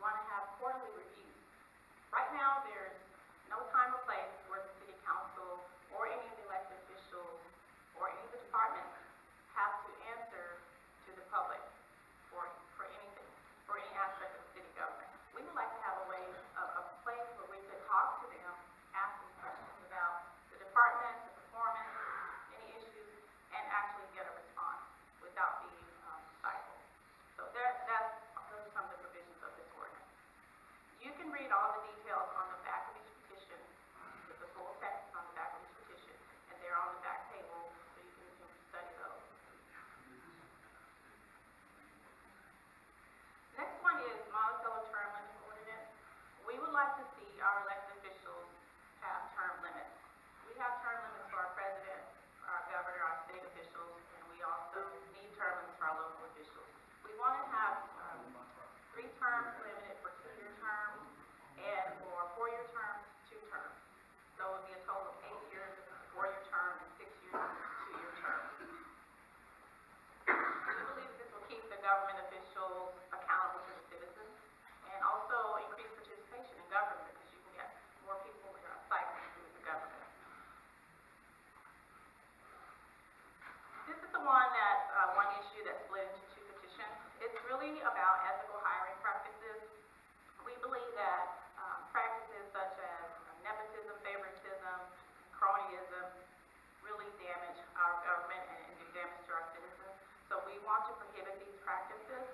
want to have quarterly reviews. Right now, there's no time or place where the city council or any of the elected officials or any of the departments have to answer to the public for anything, for any aspect of city government. We would like to have a way, a place where we could talk to them, ask them questions about the department, the performance, any issues, and actually get a response without being stifled. So those are some of the provisions of this ordinance. You can read all the details on the back of each petition. The full text is on the back of each petition, and they're on the back table, so you can study those. Next one is Monticello term limit ordinance. We would like to see our elected officials have term limits. We have term limits for our president, our governor, our state officials, and we also need term limits for our local officials. We want to have 3 terms limited for 2-year terms, and for 4-year terms, 2 terms. So it would be a total of 8 years, 4-year term, and 6 years, 2-year term. We believe that this will keep the government officials accountable to the citizens, and also increase participation in government, because you can get more people cycling through the government. This is the one issue that's split into 2 petitions. It's really about ethical hiring practices. We believe that practices such as nepotism, favoritism, cronyism really damage our government and do damage to our citizens. So we want to prohibit these practices.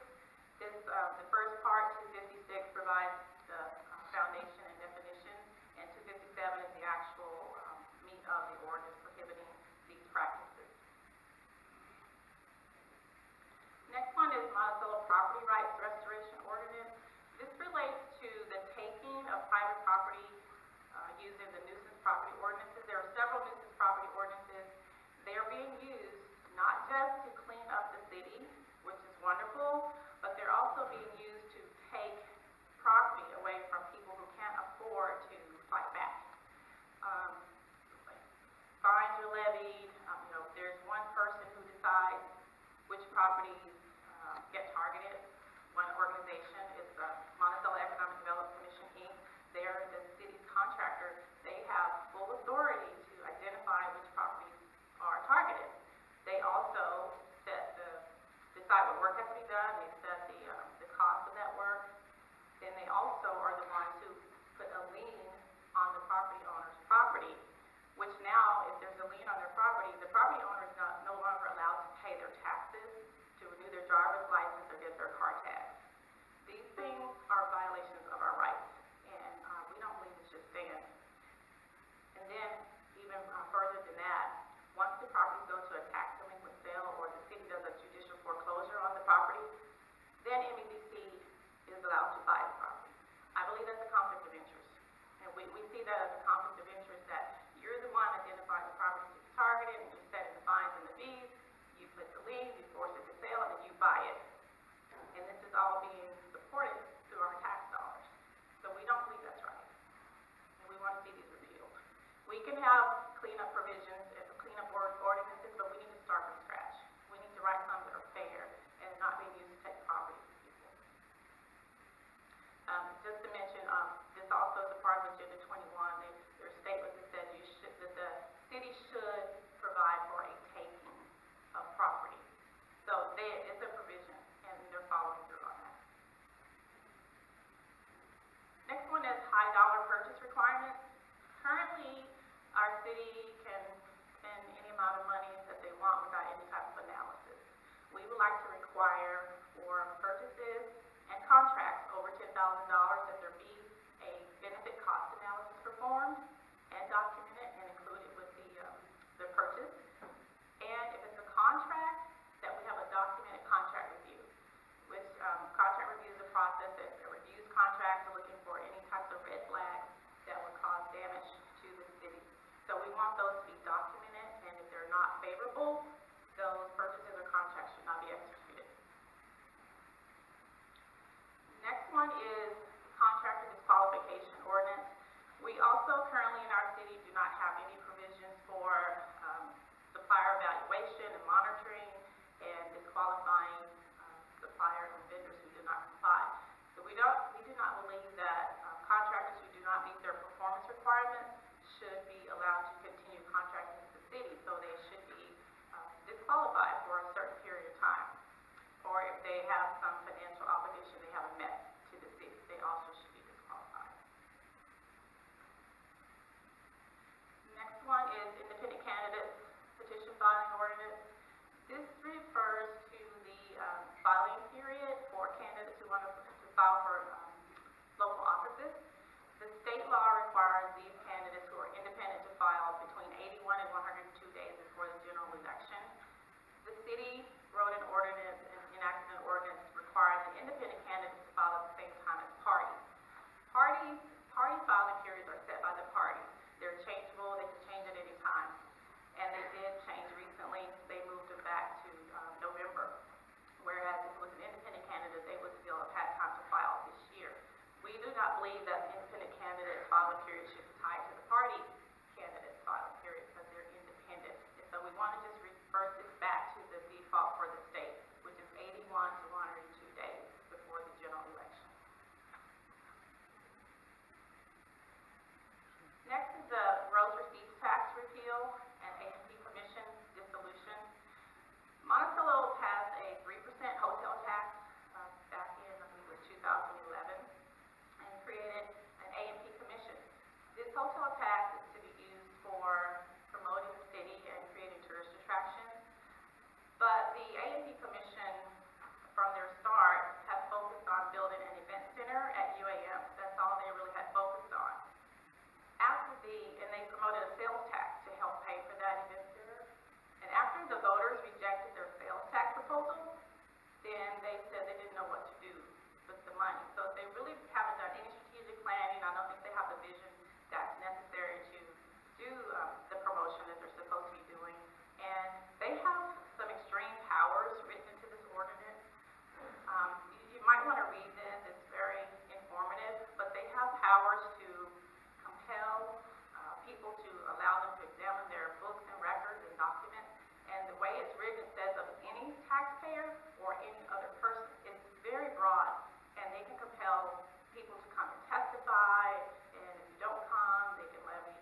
The first part, 256, provides the foundation and definition, and 257 is the actual meat of the ordinance prohibiting these practices. Next one is Monticello Property Rights Restoration Ordinance. This relates to the taking of private property using the nuisance property ordinances. There are several nuisance property ordinances. They are being used not just to clean up the city, which is wonderful, but they're also being used to take property away from people who can't afford to fight back. Fines are levied. There's one person who decides which properties get targeted. One organization is the Monticello Economic Development Commission, Inc. They're the city's contractor. They have full authority to identify which properties are targeted. They also decide what work has to be done. They set the cost of that work. Then they also are the ones who put a lien on the property owner's property, which now, if there's a lien on their property, the property owner is no longer allowed to pay their taxes, to renew their driver's license, or get their car tags. These things are violations of our rights, and we don't believe it should stand. And then, even further than that, once the properties go to a tax delinquent sale, or the city does a judicial foreclosure on the property, then MEDC is allowed to buy the property. I believe that's a conflict of interest. And we see that as a conflict of interest, that you're the one identifying the property to be targeted, and you're setting the fines and the fees, you put the lien, you force it to sell, and you buy it. And this is all being supported through our tax dollars. So we don't believe that's right. And we want to see these repealed. We can have cleanup provisions and cleanup ordinances, but we need to start from scratch. We need to write some that are fair and not being used to take property from people. Just to mention, this also is a part of Agenda 21. There's statements that said that the city should provide for a taking of property. So it's a provision, and they're following through on that. Next one is high dollar purchase requirements. Currently, our city can spend any amount of money that they want without any type of analysis. We would like to require for purchases and contracts over $10,000 that there be a benefit cost analysis performed and documented and included with the purchase. And if it's a contract, that we have a documented contract review, which contract review is a process that reviews contracts looking for any types of red flags that would cause damage to the city. So we want those to be documented, and if they're not favorable, those purchases or contracts should not be executed. Next one is contractor disqualification ordinance. We also currently in our city do not have any provisions for supplier evaluation and monitoring and disqualifying suppliers and vendors who do not comply. So we do not filing period should be tied to the party candidate's filing period because they're independent. And so we want to just reverse this back to the default for the state, which is 81 to 102 days before the general election. Next is the gross receipts tax repeal and A&P Commission dissolution. Monticello passed a 3% hotel tax back in, I believe it was 2011, and created an A&P Commission. This hotel tax is to be used for promoting the city and creating tourist attractions. But the A&P Commission, from their start, has focused on building an event center at UAM. That's all they really had focused on. And they promoted a sales tax to help pay for that event center. And after the voters rejected their sales tax proposal, then they said they didn't know what to do with the money. So they really haven't done any strategic planning. I don't think they have the vision that's necessary to do the promotion that they're supposed to be doing. And they have some extreme powers written into this ordinance. You might want to read this. It's very informative. But they have powers to compel people to allow them to examine their books and records and documents. And the way it's written, it says of any taxpayer or any other person. It's very broad. And they can compel people to come and testify. And if you don't come, they can levy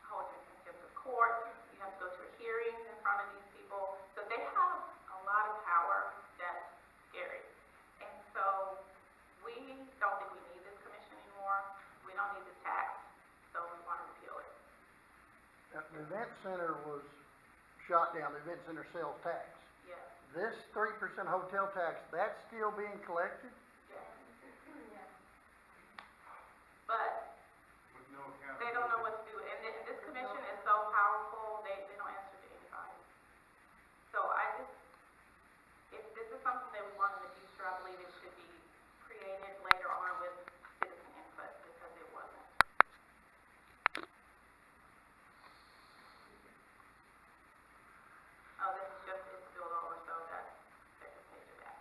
hold you in contempt of court. You have to go to a hearing in front of these people. So they have a lot of power that's scary. And so we don't think we need this commission anymore. We don't need this tax. So we want to repeal it. The event center was shot down, the event center sales tax. Yes. This 3% hotel tax, that's still being collected? Yes. Yes. But With no accountability. they don't know what to do. And this commission is so powerful, they don't answer to anybody. So if this is something that we want in the future, I believe it should be created later on with citizen input because it wasn't. Oh, this is just, it's spilled over, so that's second page of that.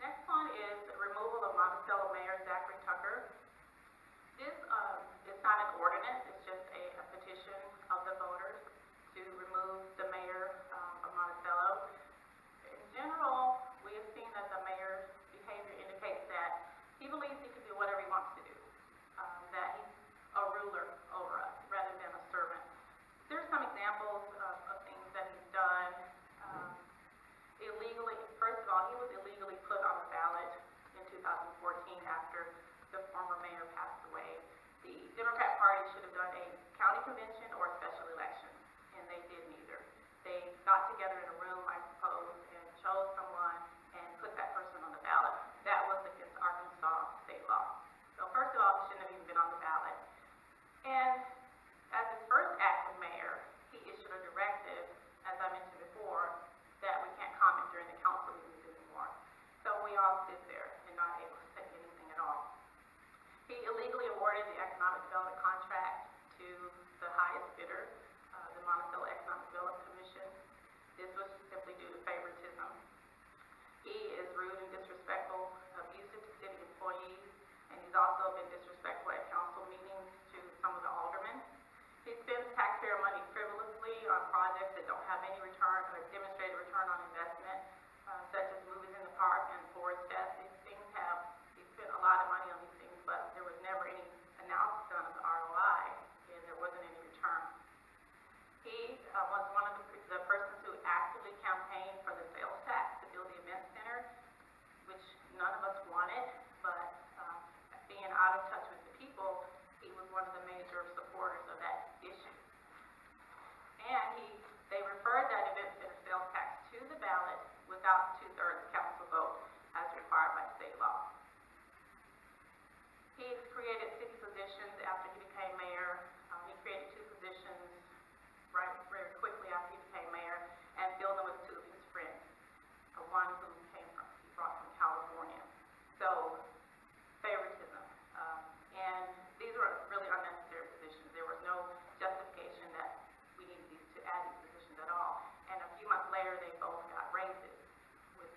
Next one is removal of Monticello Mayor Zachary Tucker. This is not an ordinance, it's just a petition of the voters to remove the mayor of Monticello. In general, we have seen that the mayor's behavior indicates that he believes he can do whatever he wants to do, that he's a ruler over us rather than a servant. There's some examples of things that he's done. Illegally, first of all, he was illegally put on a ballot in 2014 after the former mayor passed away. The Democrat Party should have done a county convention or a special election, and they did neither. They got together in a room, I suppose, and chose someone and put that person on the ballot. That was against Arkansas state law. So first of all, he shouldn't have even been on the ballot. And as his first act of mayor, he issued a directive, as I mentioned before, that we can't comment during the council meetings anymore. So we all sit there and not able to say anything at all. He illegally awarded the economic development contract to the highest bidder, the Monticello Economic Development Commission. This was simply due to favoritism. He is rude and disrespectful, abusive to city employees, and he's also been disrespectful at council meetings to some of the aldermen. He spends taxpayer money frivolously on projects that don't have any return or demonstrated return on investment, such as movies in the park and Forest Fest. These things he spent a lot of money on these things, but there was never any analysis done of the ROI, and there wasn't any return. He was one of the persons who actively campaigned for the sales tax to build the event center, which none of us wanted, but being out of touch with the people, he was one of the major supporters of that issue. And they referred that event center sales tax to the ballot without 2/3 council vote as required by state law. He's created city positions after he became mayor. He created 2 positions very quickly after he became mayor and filled them with 2 of his friends. One who he brought from California. So favoritism. And these were really unnecessary positions. There was no justification that we needed to add these positions at all. And a few months later, they both got raises with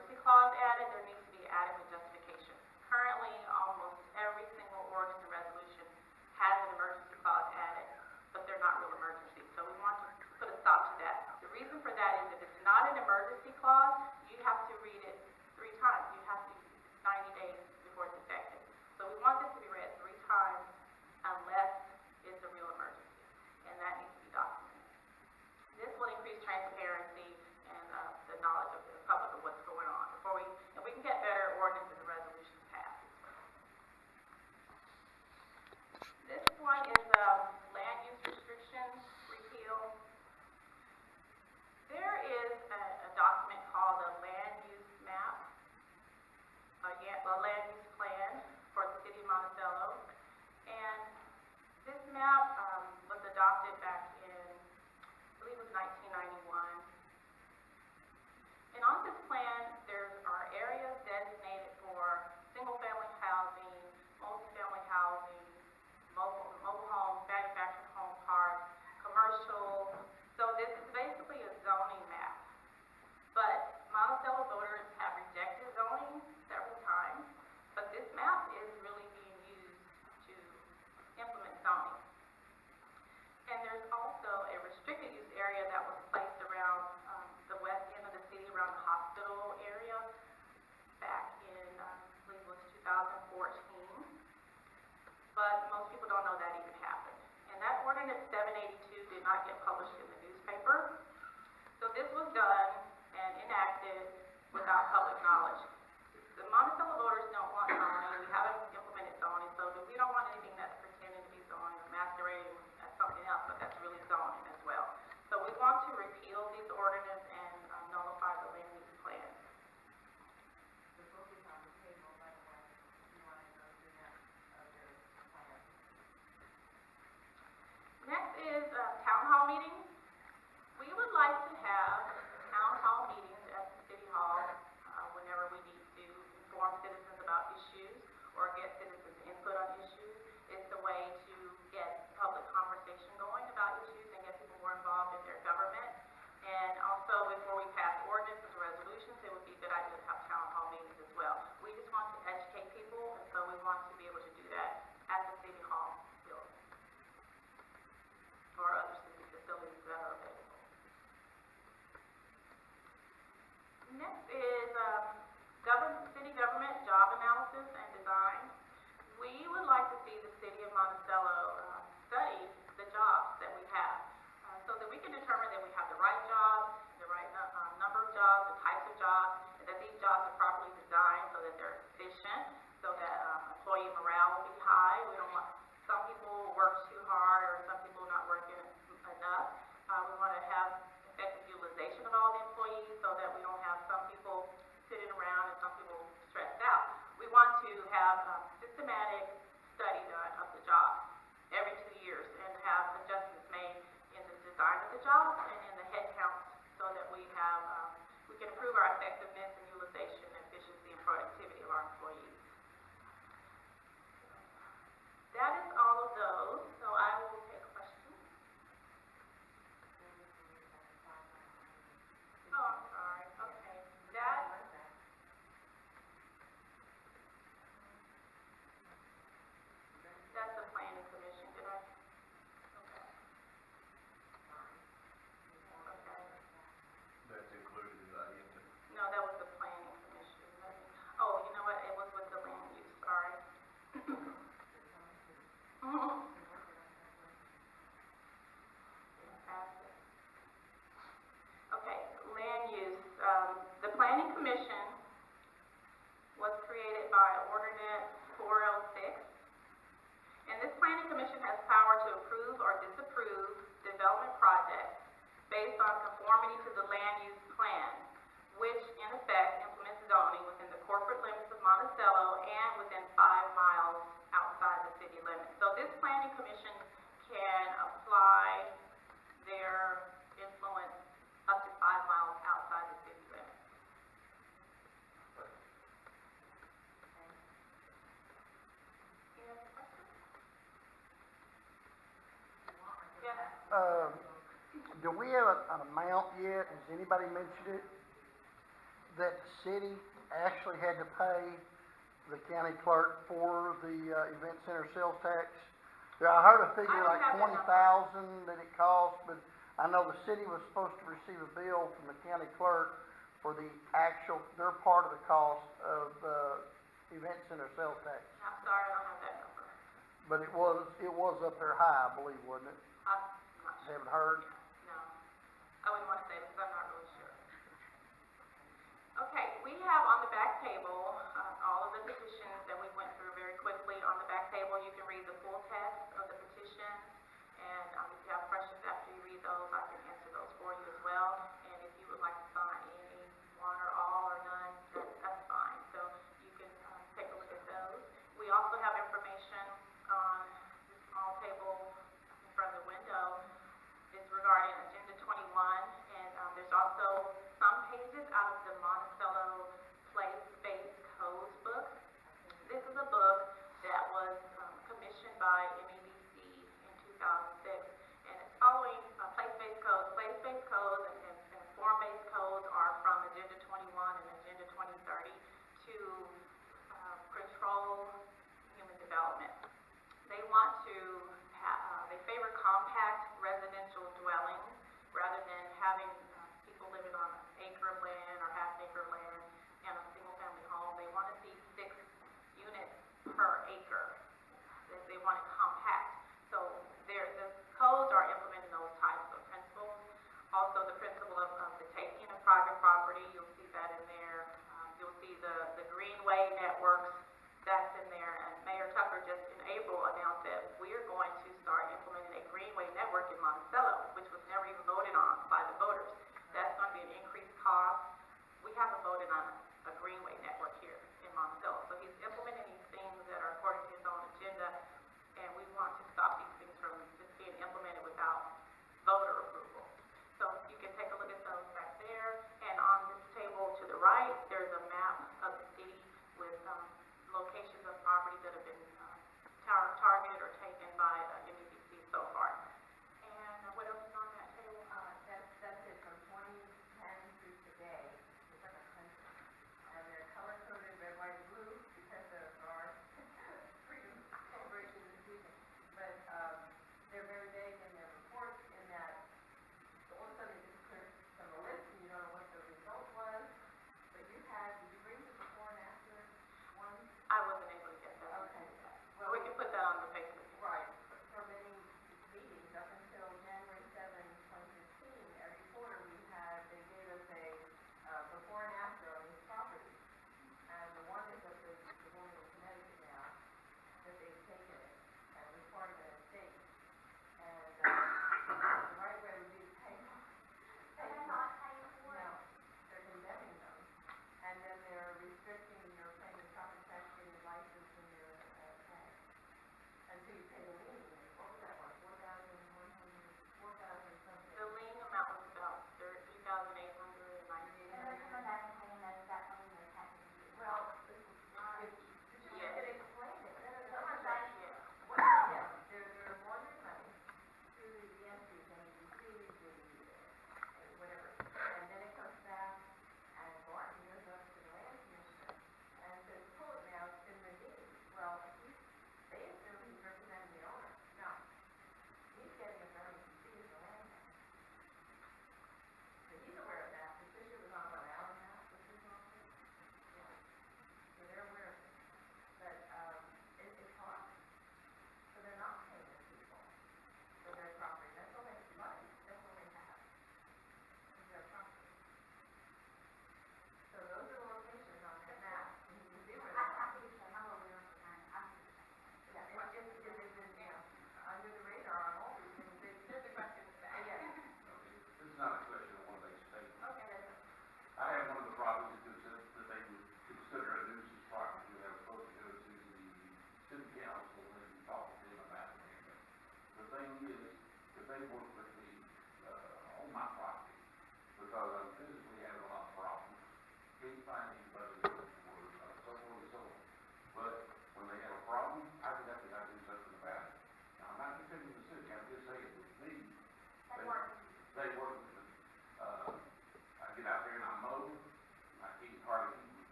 emergency clause added, there needs to be adequate justification. Currently, almost every single ordinance and resolution has an emergency clause added, but they're not real emergencies. So we want to put a stop to that. The reason for that is if it's not an emergency clause, you have to read it 3 times. You have to, 90 days before it's effective. So we want this to be read 3 times unless it's a real emergency, and that needs to be documented. This will increase transparency and the knowledge of the public of what's going on and we can get better ordinances and resolutions passed. This one is land use restrictions repeal. There is a document called a land use map, a land use plan for the city of Monticello, and this map was adopted back in, I believe it was 1991. And on this plan, there are areas designated for single-family housing, multi-family housing, mobile homes, manufactured home parks, commercial. So this is basically a zoning map. But Monticello voters have rejected zoning several times, but this map is really being used to implement zoning. And there's also a restricted use area that was placed around the west end of the city, around the hospital area, back in, I believe it was 2014. But most people don't know that even happened. And that ordinance 782 did not get published in the newspaper. So this was done and enacted without public knowledge. The Monticello voters don't want zoning. We haven't implemented zoning, so we don't want anything that's pretending to be zoning, masquerading as something else, but that's really zoning as well. So we want to repeal these ordinances and nullify the land use plan. The book is on the table, by the way, if you want to go through that, other plan. Next is town hall meetings. We would like to have town hall meetings at the city hall whenever we need to inform citizens about issues or get citizens' input on issues. It's a way to get public conversation going about issues and get people more involved in their government. And also, before we pass ordinances or resolutions, it would be a good idea to have town hall meetings as well. We just want to educate people, and so we want to be able to do that at the city hall building or other city facilities that are available. Next is city government job analysis and design. We would like to see the city of Monticello study the jobs that we have so that we can determine that we have the right jobs, the right number of jobs, the types of jobs, and that these jobs are properly designed so that they're efficient, so that employee morale will be high. We don't want some people work too hard or some people not working enough. We want to have effective utilization of all the employees so that we don't have some people sitting around and some people stressed out. We want to have systematic study done of the job every 2 years and have adjustments made in the design of the job and in the head count so that we can improve our effectiveness and utilization, efficiency, and productivity of our employees. That is all of those, so I will take questions. Oh, I'm sorry. Okay. That's the planning commission, did I? Okay. Okay. That's included in the item. No, that was the planning commission. Oh, you know what? It was with the land use, sorry. Fantastic. Okay, land use. The planning commission was created by ordinance 406. And this planning commission has power to approve or disapprove development projects based on conformity to the land use plan, which in effect implements zoning within the corporate limits of Monticello and within 5 miles outside the city limits. So this planning commission can apply their influence up to 5 miles outside the city limits. Any other questions? Yes. Do we have an amount yet? Has anybody mentioned it? that the city actually had to pay the county clerk for the, event center sales tax? Yeah, I heard a figure I don't like have that number. $20,000 that it cost, but I know the city was supposed to receive a bill from the county clerk for the actual, their part of the cost of, event center sales tax. I'm sorry, I don't have that number. But it was up there high, I believe, wasn't it? I'm not sure. Haven't heard? No. I wouldn't want to say because I'm not really sure. Okay, we have on the back table, all of the petitions that we went through very quickly. On the back table, you can read the full text of the petition. And, if you have questions after you read those, I can answer those for you as well. And if you would like to sign any, one or all or none, that's fine. So you can, take a look at those. We also have information on the small table in front of the window. It's regarding Agenda 21, and, there's also some pages out of the Monticello Place Space Codes book. This is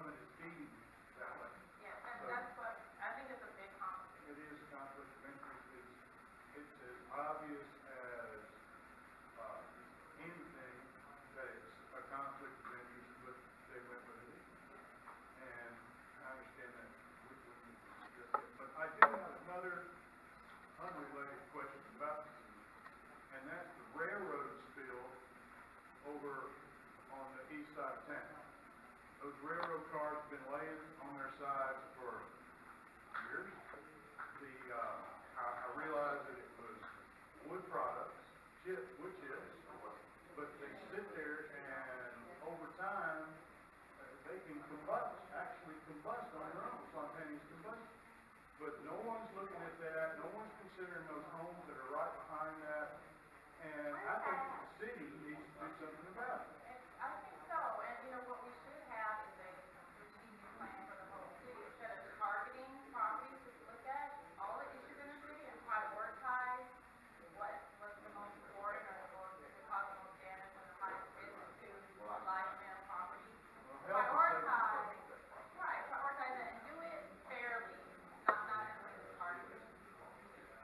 government is feeding that way. Yeah, that's what, I think it's a big conflict. It is a conflict of interest. It's as obvious as, anything that it's a conflict of interest, but they went with it. And I understand that we need to discuss it. But I do have another unrelated question about this, and that's the railroad spill over on the east side of town. Those railroad cars have been laying on their sides for years. I realized that it was wood products, wood chips, but they sit there and over time, they can actually combust on their own, spontaneous combustion. But no one's looking at that, no one's considering those homes that are right behind that, and I think the city needs to do something about it. I think so, and you know, what we should have is a strategic plan for the whole city, instead of targeting properties to look at all the issues in the city and prioritize what's the most important or the cause the most damage and the highest risk to life and property. Prioritize, right, prioritize it and do it fairly, not in a way that's targeted.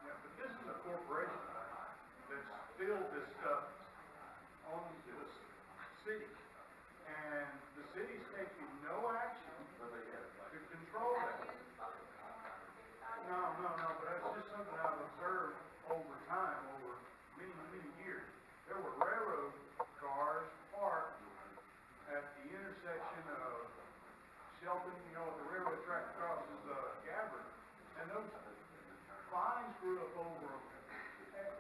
Yeah, but this is a corporation that's filled this stuff on this city. And the city's taking no action to control that. No, but that's just something I've observed over time, over many, many years. There were railroad cars parked at the intersection of Shelton, the railroad track crosses, Gabbard. And those vines grew up over them. And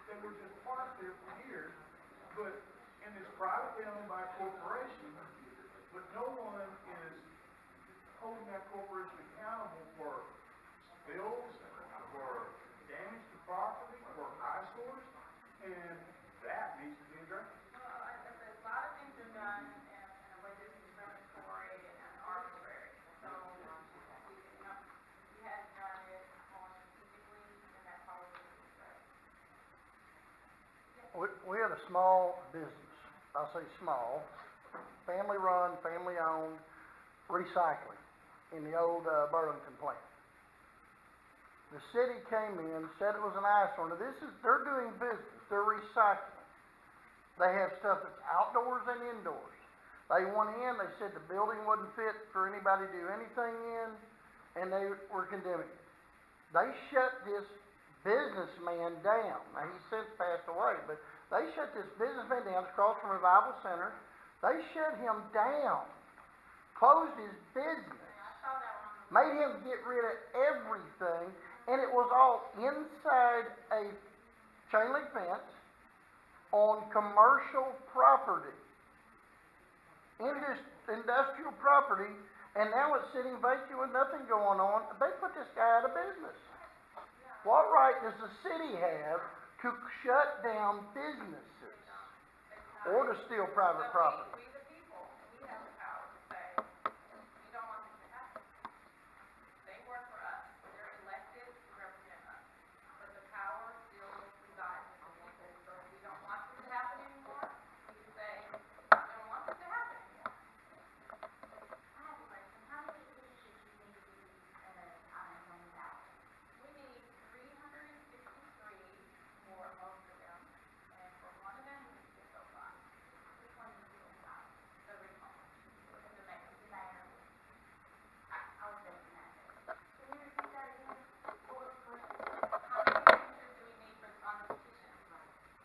they were just parked there for years, and it's privately owned by a corporation, but no one is holding that corporation accountable for spills, for damage to property, for eyesores, and that needs to be addressed. Well, a lot of things are done in a way that's discriminatory and arbitrary. So, we had done it more strategically, and that's probably We had a small business, I'll say small, family run, family owned, recycling in the old Burlington plant. The city came in, said it was an eyesore. Now they're doing business, they're recycling. They have stuff that's outdoors and indoors. They went in, they said the building wasn't fit for anybody to do anything in, and they were condemning it. They shut this businessman down. Now he's since passed away, but they shut this businessman down across from Revival Center. They shut him down, closed his business, made him get rid of everything, and it was all inside a chain link fence on commercial property, industrial property, and now it's sitting vacant with nothing going on. They put this guy out of business. What right does the city have to shut down businesses or to steal private property? We the people, we have the power to say, we don't want this to happen. They work for us, they're elected to represent us, but the power still resides with the people. So if we don't want this to happen anymore, we can say, I don't want this to happen anymore. I have a question. How many issues do you need to be, on a home ballot? We need 363 for most of them, and for one of them, we need 605, Which one do you feel about? the recall, the mayor. The mayor? I was thinking that. Can you repeat that again? What was the question? How many signatures do we need on the petition?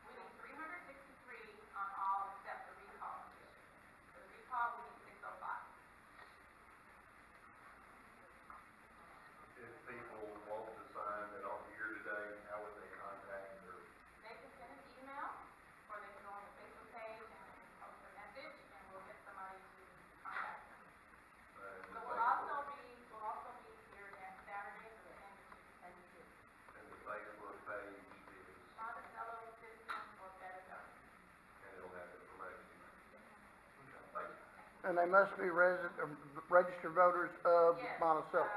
We need 363 on all except the recall petition. For the recall, we need 605. If people want to sign that aren't here today, how would they contact their? They can send an email, or they can go on the Facebook page and post a message, and we'll get somebody to contact them. But we'll also be here next Saturday from 10 to 2. And the Facebook page is, Monticello Citizens or Better Government. and it'll have information. Thank you. And they must be registered voters of Yes, Monticello.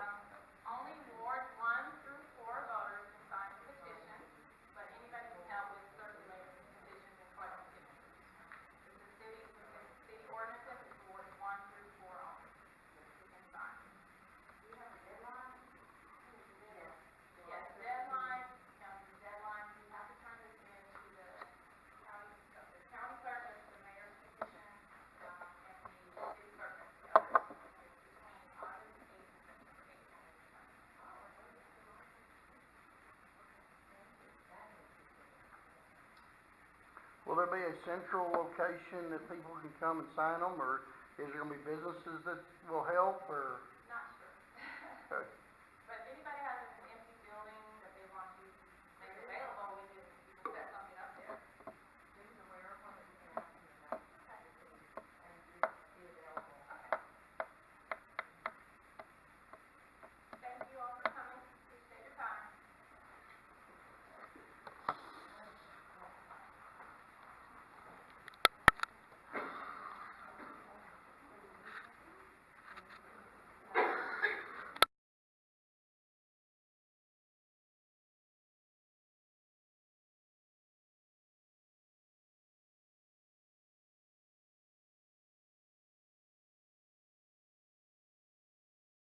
only Ward 1 through 4 voters can sign the petition, but anybody can help with circulating the petitions and collecting signatures. The city ordinances is Ward 1 through 4 only. there be a central location that people can come and sign them, or is there gonna be businesses that will help, or?